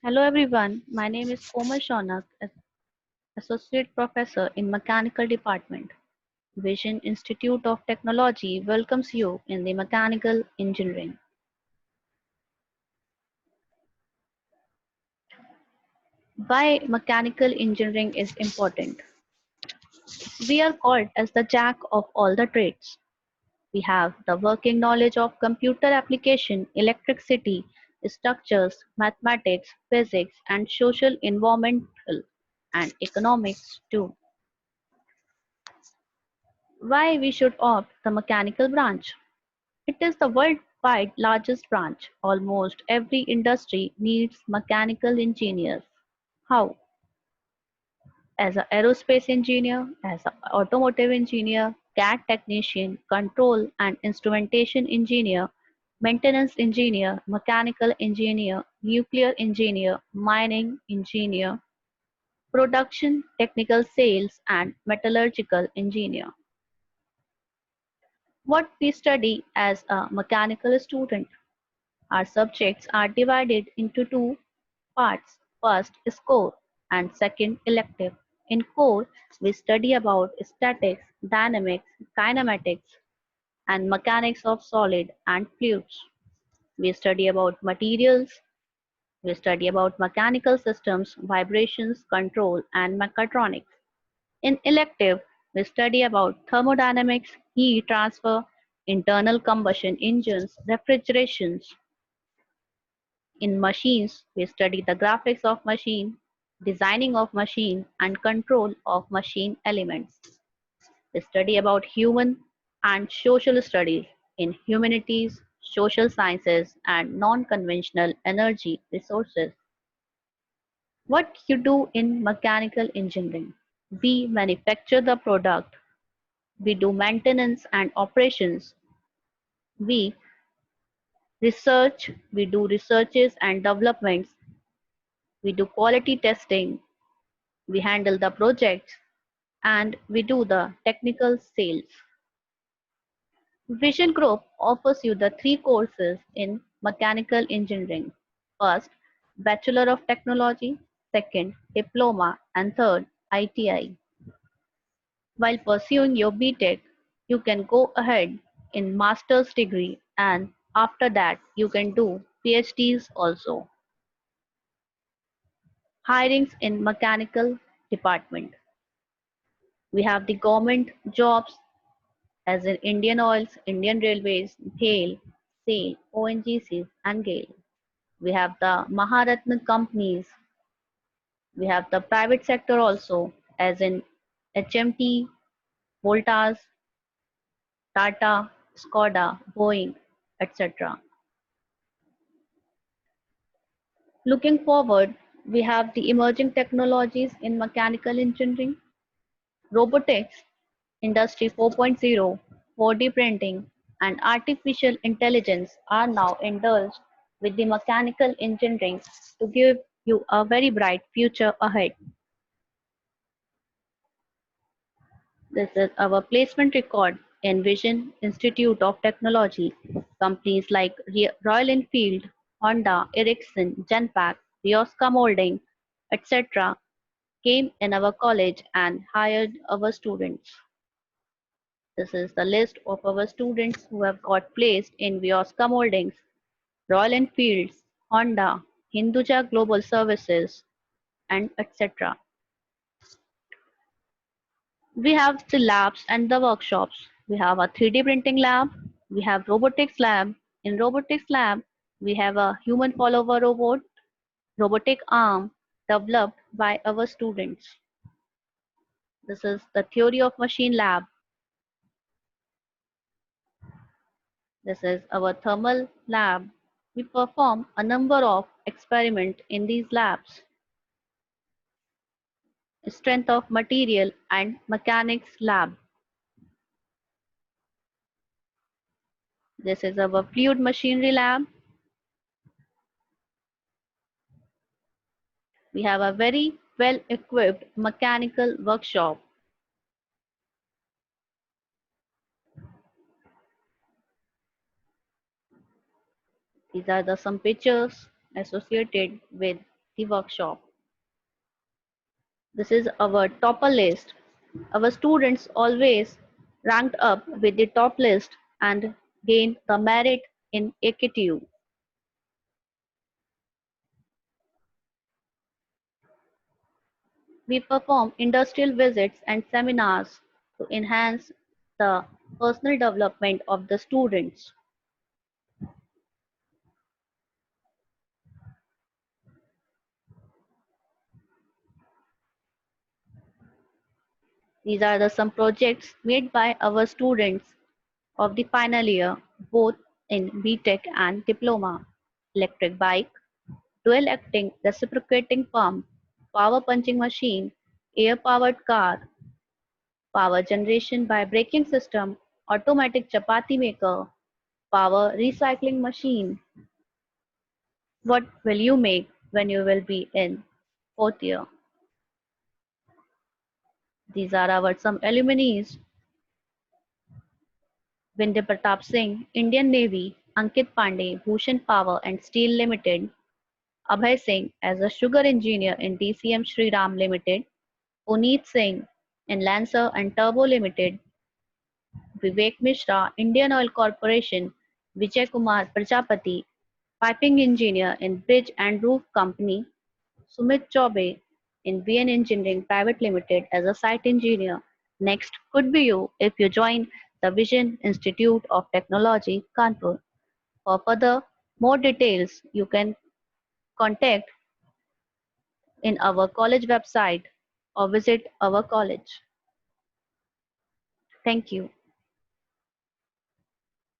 Hello everyone, my name is Komal Shaunak, Associate Professor in Mechanical Department. Vision Institute of Technology welcomes you in the Mechanical Engineering. Why mechanical engineering is important? We are called as the jack of all the trades. We have the working knowledge of computer application, electricity, structures, mathematics, physics, and social, environmental, and economics too. Why we should opt the mechanical branch? It is the worldwide largest branch. Almost every industry needs mechanical engineers. How? As an aerospace engineer, as an automotive engineer, CAD technician, control and instrumentation engineer, maintenance engineer, mechanical engineer, nuclear engineer, mining engineer, production, technical sales, and metallurgical engineer. What we study as a mechanical student. Our subjects are divided into two parts. First is core and second elective. In core, we study about statics, dynamics, kinematics, and mechanics of solid and fluids. We study about materials. We study about mechanical systems, vibrations, control, and mechatronics. In elective, we study about thermodynamics, heat transfer, internal combustion engines, refrigerations. In machines, we study the graphics of machine, designing of machine, and control of machine elements. We study about human and social studies in humanities, social sciences, and non-conventional energy resources. What you do in mechanical engineering? We manufacture the product, we do maintenance and operations, we research, we do researches and developments, we do quality testing, we handle the projects, and we do the technical sales. Vision Group offers you the three courses in mechanical engineering. First, Bachelor of Technology, second, Diploma, and third, ITI. While pursuing your BTech, you can go ahead in master's degree and after that you can do PhDs also. Hirings in mechanical department. We have the government jobs as in Indian Oils, Indian Railways, GAIL, SAIL, ONGCs, and GAIL. We have the Maharatna companies. We have the private sector also, as in HMT, Voltas, Tata, Skoda, Boeing, etc. Looking forward, we have the emerging technologies in mechanical engineering, robotics, Industry 4.0, 4D printing, and artificial intelligence are now indulged with the mechanical engineering to give you a very bright future ahead. This is our placement record in Vision Institute of Technology. Companies like Royal Enfield, Honda, Ericsson, Genpact, Ryoska Molding, etc. came in our college and hired our students. This is the list of our students who have got placed in Vioska Moldings, Royal Enfields, Honda, Hinduja Global Services, and etc. We have the labs and the workshops. We have a 3D printing lab. We have robotics lab. In robotics lab, we have a human follower robot, robotic arm developed by our students. This is the theory of machine lab. This is our thermal lab. We perform a number of experiments in these labs. Strength of material and mechanics lab. This is our fluid machinery lab. We have a very well equipped mechanical workshop. These are some pictures associated with the workshop. This is our topper list. Our students always ranked up with the top list and gained the merit in AKTU. We perform industrial visits and seminars to enhance the personal development of the students. These are some projects made by our students of the final year, both in BTech and diploma. Electric bike, dual acting reciprocating pump, power punching machine, air powered car, power generation by braking system, automatic chapati maker, power recycling machine. What will you make when you will be in fourth year? These are our some alumni: Vindya Pratap Singh, Indian Navy; Ankit Pandey, Bhushan Power and Steel Limited; Abhay Singh as a sugar engineer in DCM Shriram Limited; Puneet Singh in Lancer and Turbo Limited; Vivek Mishra, Indian Oil Corporation; Vijay Kumar Prajapati, piping engineer in Bridge and Roof Company; Sumit Chaubey in VN Engineering Private Limited as a site engineer. Next could be you if you join the Vision Institute of Technology, Kanpur. For further more details, you can contact in our college website or visit our college. Thank you.